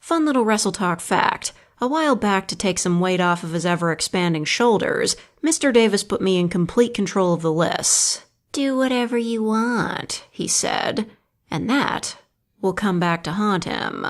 Fun little Wrestle Talk fact. A while back, to take some weight off of his ever-expanding shoulders, Mr. Davis put me in complete control of the lists. Do whatever you want, he said, and that will come back to haunt him.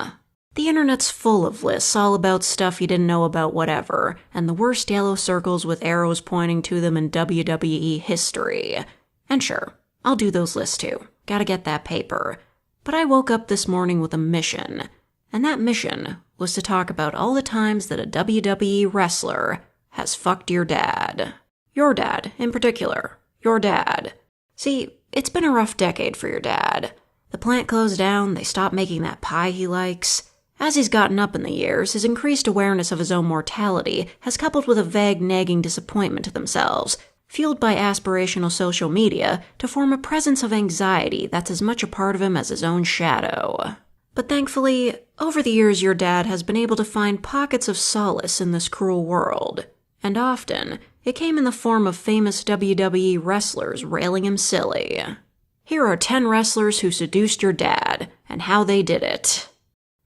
The internet's full of lists all about stuff you didn't know about whatever, and the worst yellow circles with arrows pointing to them in WWE history. And sure, I'll do those lists too. Gotta get that paper. But I woke up this morning with a mission, and that mission was to talk about all the times that a WWE wrestler has fucked your dad. Your dad, in particular. Your dad. See, it's been a rough decade for your dad. The plant closed down, they stopped making that pie he likes. As he's gotten up in the years, his increased awareness of his own mortality has coupled with a vague, nagging disappointment to themselves, fueled by aspirational social media, to form a presence of anxiety that's as much a part of him as his own shadow. But thankfully, over the years your dad has been able to find pockets of solace in this cruel world, and often it came in the form of famous WWE wrestlers railing him silly. Here are 10 wrestlers who seduced your dad, and how they did it.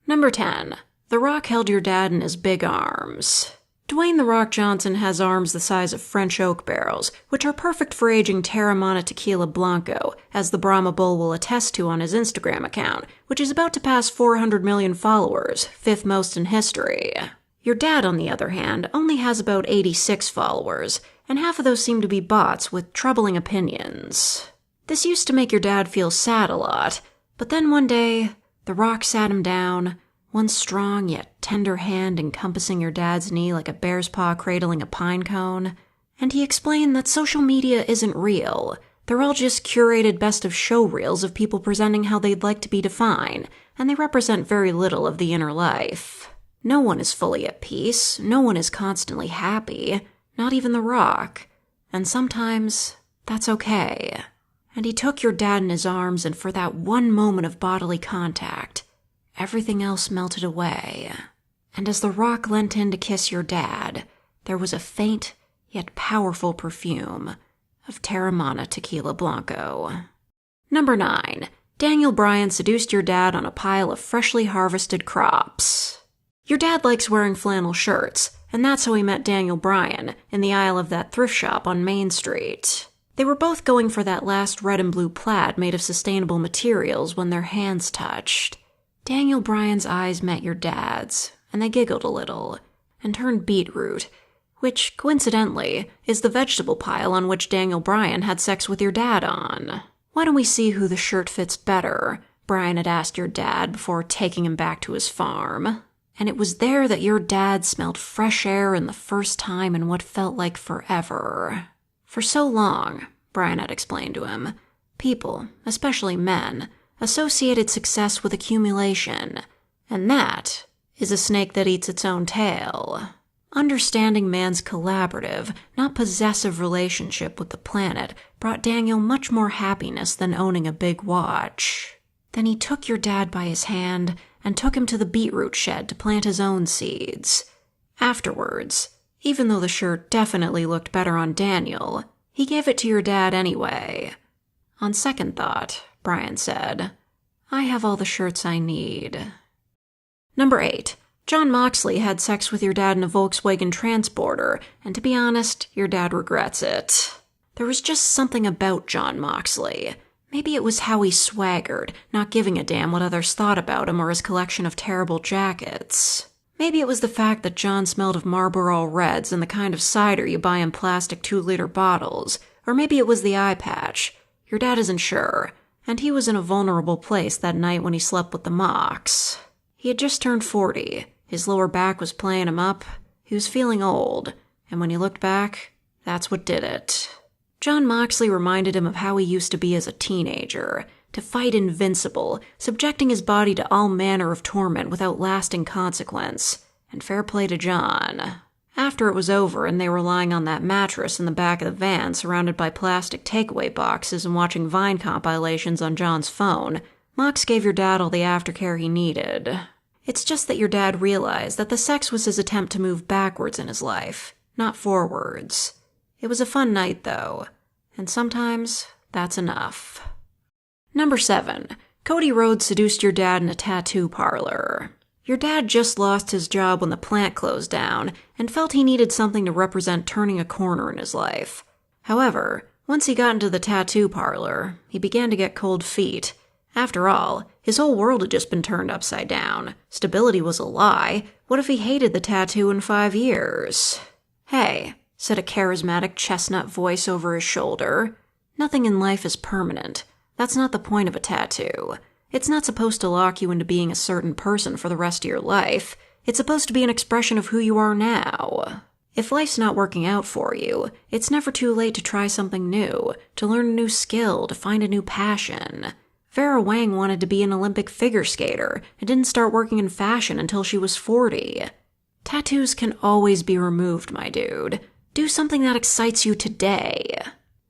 Number 10. The Rock held your dad in his big arms. Dwayne "The Rock" Johnson has arms the size of French oak barrels, which are perfect for aging Terramana Tequila Blanco, as the Brahma Bull will attest to on his Instagram account, which is about to pass 400 million followers, 5th most in history. Your dad, on the other hand, only has about 86 followers, and half of those seem to be bots with troubling opinions. This used to make your dad feel sad a lot, but then one day, The Rock sat him down, one strong yet tender hand encompassing your dad's knee like a bear's paw cradling a pine cone, and he explained that social media isn't real. They're all just curated best-of-show reels of people presenting how they'd like to be defined, and they represent very little of the inner life. No one is fully at peace, no one is constantly happy, not even The Rock, and sometimes that's okay. And he took your dad in his arms, and for that one moment of bodily contact, everything else melted away. And as The Rock leant in to kiss your dad, there was a faint yet powerful perfume of Terramana Tequila Blanco. Number 9. Daniel Bryan seduced your dad on a pile of freshly harvested crops. Your dad likes wearing flannel shirts, and that's how he met Daniel Bryan in the aisle of that thrift shop on Main Street. They were both going for that last red and blue plaid made of sustainable materials when their hands touched. Daniel Bryan's eyes met your dad's, and they giggled a little, and turned beetroot, which, coincidentally, is the vegetable pile on which Daniel Bryan had sex with your dad on. Why don't we see who the shirt fits better? Bryan had asked your dad before taking him back to his farm. And it was there that your dad smelled fresh air in the first time in what felt like forever. For so long, Bryan had explained to him, people, especially men, associated success with accumulation, and that is a snake that eats its own tail. Understanding man's collaborative, not possessive relationship with the planet brought Daniel much more happiness than owning a big watch. Then he took your dad by his hand and took him to the beetroot shed to plant his own seeds. Afterwards, even though the shirt definitely looked better on Daniel, he gave it to your dad anyway. On second thought, Bryan said, I have all the shirts I need. Number 8. Jon Moxley had sex with your dad in a Volkswagen Transporter, and to be honest, your dad regrets it. There was just something about Jon Moxley. Maybe it was how he swaggered, not giving a damn what others thought about him or his collection of terrible jackets. Maybe it was the fact that Jon smelled of Marlboro Reds and the kind of cider you buy in plastic 2-liter bottles, or maybe it was the eye patch. Your dad isn't sure, and he was in a vulnerable place that night when he slept with the Mox. He had just turned 40, his lower back was playing him up, he was feeling old, and when he looked back, that's what did it. Jon Moxley reminded him of how he used to be as a teenager, to fight invincible, subjecting his body to all manner of torment without lasting consequence, and fair play to Jon. After it was over and they were lying on that mattress in the back of the van surrounded by plastic takeaway boxes and watching Vine compilations on Jon's phone, Mox gave your dad all the aftercare he needed. It's just that your dad realized that the sex was his attempt to move backwards in his life, not forwards. It was a fun night, though, and sometimes that's enough. Number 7. Cody Rhodes seduced your dad in a tattoo parlor. Your dad just lost his job when the plant closed down and felt he needed something to represent turning a corner in his life. However, once he got into the tattoo parlor, he began to get cold feet. After all, his whole world had just been turned upside down. Stability was a lie. What if he hated the tattoo in 5 years? "Hey," said a charismatic chestnut voice over his shoulder. "Nothing in life is permanent. That's not the point of a tattoo. It's not supposed to lock you into being a certain person for the rest of your life. It's supposed to be an expression of who you are now. If life's not working out for you, it's never too late to try something new, to learn a new skill, to find a new passion. Vera Wang wanted to be an Olympic figure skater and didn't start working in fashion until she was 40. Tattoos can always be removed, my dude. Do something that excites you today."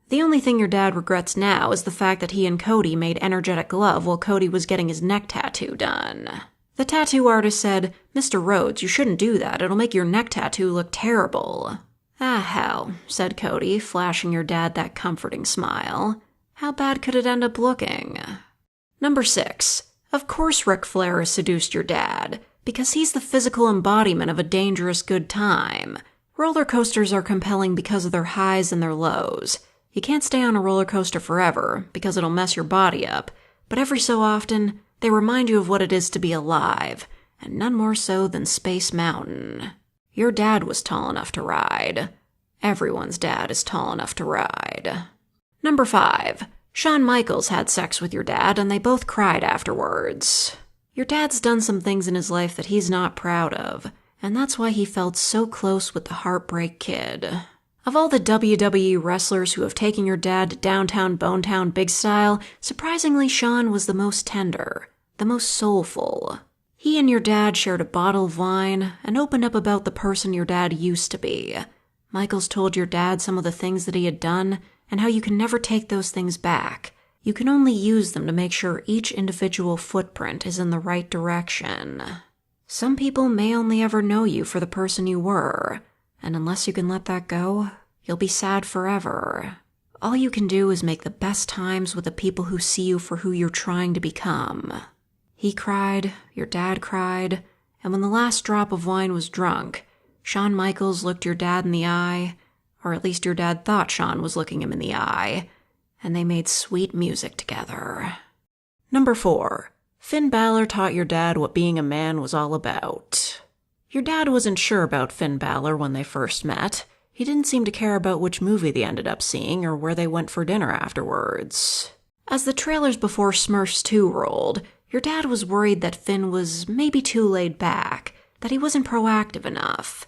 The only thing your dad regrets now is the fact that he and Cody made energetic love while Cody was getting his neck tattoo done. The tattoo artist said, "Mr. Rhodes, you shouldn't do that. It'll make your neck tattoo look terrible." "Ah, hell," said Cody, flashing your dad that comforting smile. "How bad could it end up looking?" Number 6. Of course Ric Flair has seduced your dad, because he's the physical embodiment of a dangerous good time. Roller coasters are compelling because of their highs and their lows. You can't stay on a roller coaster forever, because it'll mess your body up, but every so often, they remind you of what it is to be alive, and none more so than Space Mountain. Your dad was tall enough to ride. Everyone's dad is tall enough to ride. Number 5. Shawn Michaels had sex with your dad, and they both cried afterwards. Your dad's done some things in his life that he's not proud of, and that's why he felt so close with the Heartbreak Kid. Of all the WWE wrestlers who have taken your dad to downtown Bonetown big style, surprisingly Shawn was the most tender, the most soulful. He and your dad shared a bottle of wine and opened up about the person your dad used to be. Michaels told your dad some of the things that he had done and how you can never take those things back. You can only use them to make sure each individual footprint is in the right direction. Some people may only ever know you for the person you were, and unless you can let that go, you'll be sad forever. All you can do is make the best times with the people who see you for who you're trying to become. He cried, your dad cried, and when the last drop of wine was drunk, Shawn Michaels looked your dad in the eye, or at least your dad thought Shawn was looking him in the eye, and they made sweet music together. Number 4. Finn Balor taught your dad what being a man was all about. Your dad wasn't sure about Finn Balor when they first met. He didn't seem to care about which movie they ended up seeing or where they went for dinner afterwards. As the trailers before Smurfs 2 rolled, your dad was worried that Finn was maybe too laid back, that he wasn't proactive enough.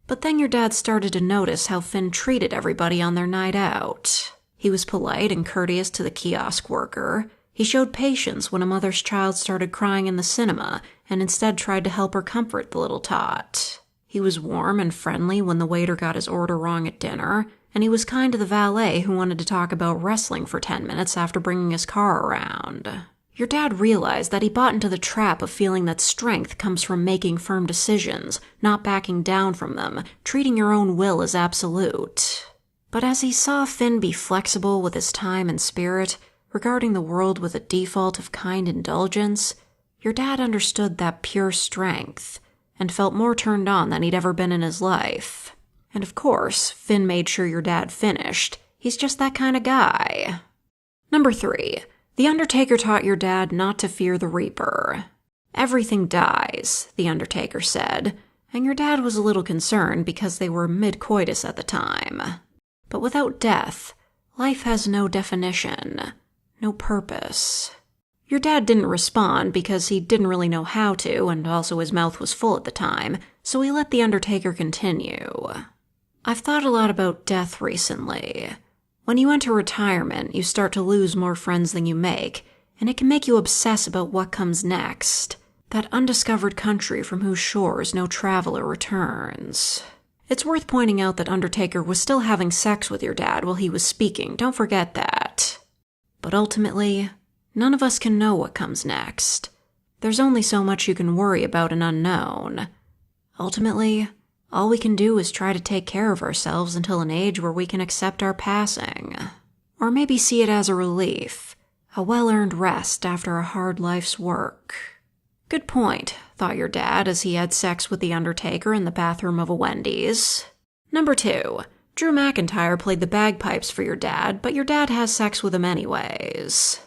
But then your dad started to notice how Finn treated everybody on their night out. He was polite and courteous to the kiosk worker. He showed patience when a mother's child started crying in the cinema and instead tried to help her comfort the little tot. He was warm and friendly when the waiter got his order wrong at dinner, and he was kind to the valet who wanted to talk about wrestling for 10 minutes after bringing his car around. Your dad realized that he bought into the trap of feeling that strength comes from making firm decisions, not backing down from them, treating your own will as absolute. But as he saw Finn be flexible with his time and spirit, regarding the world with a default of kind indulgence, your dad understood that pure strength and felt more turned on than he'd ever been in his life. And of course, Finn made sure your dad finished. He's just that kind of guy. Number 3. The Undertaker taught your dad not to fear the Reaper. Everything dies, the Undertaker said, and your dad was a little concerned because they were mid-coitus at the time. But without death, life has no definition. No purpose. Your dad didn't respond because he didn't really know how to, and also his mouth was full at the time, so he let the Undertaker continue. I've thought a lot about death recently. When you enter retirement, you start to lose more friends than you make, and it can make you obsess about what comes next. That undiscovered country from whose shores no traveler returns. It's worth pointing out that Undertaker was still having sex with your dad while he was speaking, don't forget that. But ultimately, none of us can know what comes next. There's only so much you can worry about an unknown. Ultimately, all we can do is try to take care of ourselves until an age where we can accept our passing. Or maybe see it as a relief, a well-earned rest after a hard life's work. Good point, thought your dad as he had sex with The Undertaker in the bathroom of a Wendy's. Number 2. Drew McIntyre played the bagpipes for your dad, but your dad has sex with him anyways.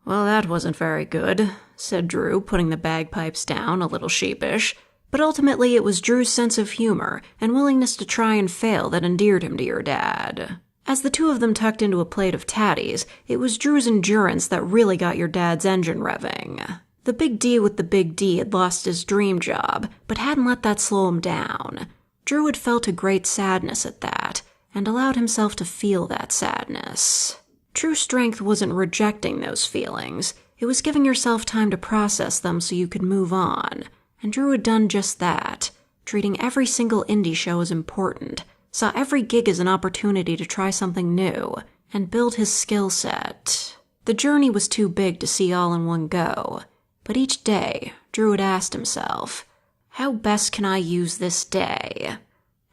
Well, that wasn't very good, said Drew, putting the bagpipes down, a little sheepish. But ultimately it was Drew's sense of humor and willingness to try and fail that endeared him to your dad. As the two of them tucked into a plate of tatties, it was Drew's endurance that really got your dad's engine revving. The big D with the big D had lost his dream job, but hadn't let that slow him down. Drew had felt a great sadness at that, and allowed himself to feel that sadness. True strength wasn't rejecting those feelings, it was giving yourself time to process them so you could move on. And Drew had done just that, treating every single indie show as important, saw every gig as an opportunity to try something new, and build his skill set. The journey was too big to see all in one go, but each day, Drew had asked himself, how best can I use this day?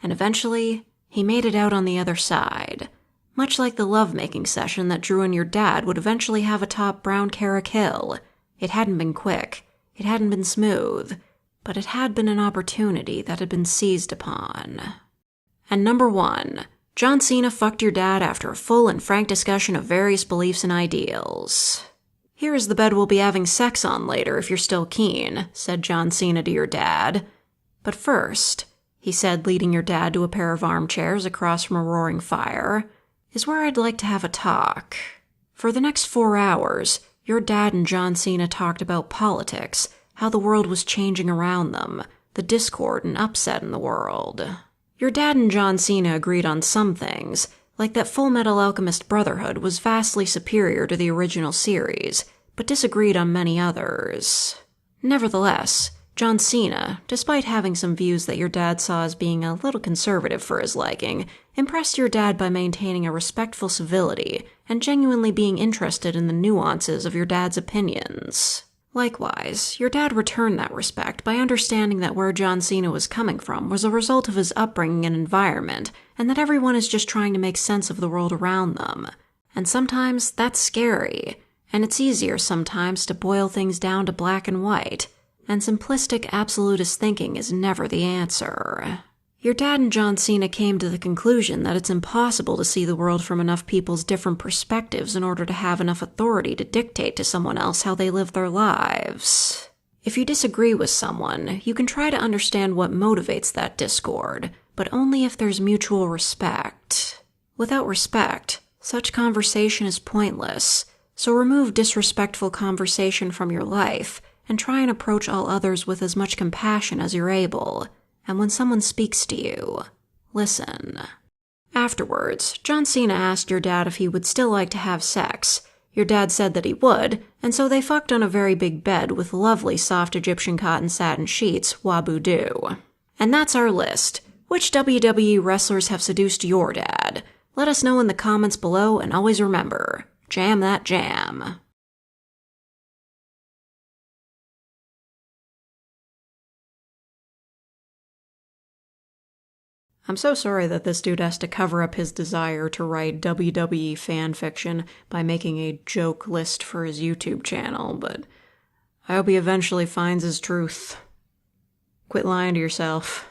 And eventually, he made it out on the other side, much like the lovemaking session that Drew and your dad would eventually have atop Brown Carrick Hill. It hadn't been quick, it hadn't been smooth, but it had been an opportunity that had been seized upon. And number 1, John Cena fucked your dad after a full and frank discussion of various beliefs and ideals. Here is the bed we'll be having sex on later if you're still keen, said John Cena to your dad. But first, he said, leading your dad to a pair of armchairs across from a roaring fire, is where I'd like to have a talk. For the next 4 hours, your dad and John Cena talked about politics, how the world was changing around them, the discord and upset in the world. Your dad and John Cena agreed on some things, like that Full Metal Alchemist Brotherhood was vastly superior to the original series, but disagreed on many others. Nevertheless, John Cena, despite having some views that your dad saw as being a little conservative for his liking, impressed your dad by maintaining a respectful civility and genuinely being interested in the nuances of your dad's opinions. Likewise, your dad returned that respect by understanding that where John Cena was coming from was a result of his upbringing and environment, and that everyone is just trying to make sense of the world around them. And sometimes that's scary, and it's easier sometimes to boil things down to black and white, and simplistic absolutist thinking is never the answer. Your dad and John Cena came to the conclusion that it's impossible to see the world from enough people's different perspectives in order to have enough authority to dictate to someone else how they live their lives. If you disagree with someone, you can try to understand what motivates that discord, but only if there's mutual respect. Without respect, such conversation is pointless, so remove disrespectful conversation from your life and try and approach all others with as much compassion as you're able. And when someone speaks to you, listen. Afterwards, John Cena asked your dad if he would still like to have sex. Your dad said that he would, and so they fucked on a very big bed with lovely soft Egyptian cotton satin sheets, waboo-doo. And that's our list. Which WWE wrestlers have seduced your dad? Let us know in the comments below, and always remember, jam that jam. I'm so sorry that this dude has to cover up his desire to write WWE fanfiction by making a joke list for his YouTube channel, but I hope he eventually finds his truth. Quit lying to yourself.